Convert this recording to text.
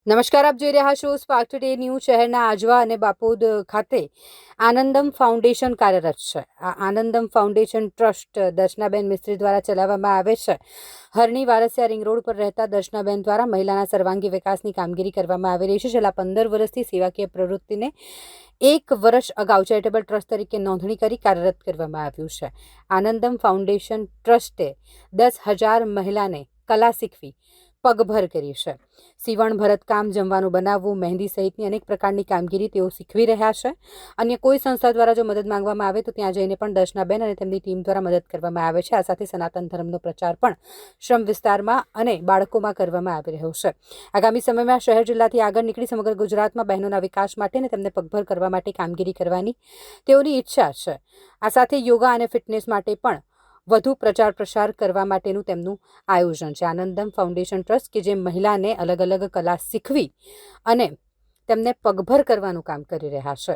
નમસ્કાર, આપ જોઈ રહ્યા છો સ્પાર્ક ટુડે ન્યૂઝ. શહેરના આજવા અને બાપોદ ખાતે આનંદમ ફાઉન્ડેશન કાર્યરત છે. આ આનંદમ ફાઉન્ડેશન ટ્રસ્ટ દર્શનાબેન મિસ્ત્રી દ્વારા ચલાવવામાં આવે છે. હરણી વારસિયા રિંગ રોડ પર રહેતા દર્શનાબેન દ્વારા મહિલાના સર્વાંગી વિકાસની કામગીરી કરવામાં આવી રહી છે. છેલ્લા 15 વર્ષથી સેવાકીય પ્રવૃત્તિને 1 વર્ષ અગાઉ ચેરિટેબલ ટ્રસ્ટ તરીકે નોંધણી કરી કાર્યરત કરવામાં આવ્યું છે. આનંદમ ફાઉન્ડેશન ટ્રસ્ટે 10,000 મહિલાને કલા શીખવી પગભર કરી છે. સીવણ, ભરતકામ, જમવાનું બનાવવું, મહેંદી સહિતની અનેક પ્રકારની કામગીરી તેઓ શીખવી રહ્યા છે. અન્ય કોઈ સંસ્થા દ્વારા જો મદદ માંગવામાં આવે તો ત્યાં જઈને પણ દર્શનાબેન અને તેમની ટીમ દ્વારા મદદ કરવામાં આવે છે. આ સાથે સનાતન ધર્મનો પ્રચાર પણ શ્રમ વિસ્તારમાં અને બાળકોમાં કરવામાં આવી રહ્યો છે. આગામી સમયમાં શહેર જિલ્લાથી આગળ નીકળી સમગ્ર ગુજરાતમાં બહેનોના વિકાસ માટે અને તેમને પગભર કરવા માટે કામગીરી કરવાની તેઓની ઈચ્છા છે. આ સાથે યોગા અને ફિટનેસ માટે પણ વધુ પ્રચાર પ્રસાર કરવા માટેનું તેમનું આયોજન છે. આનંદમ ફાઉન્ડેશન ટ્રસ્ટ કે જે મહિલાને અલગ અલગ કલા શીખવી અને તેમને પગભર કરવાનું કામ કરી રહ્યા છે.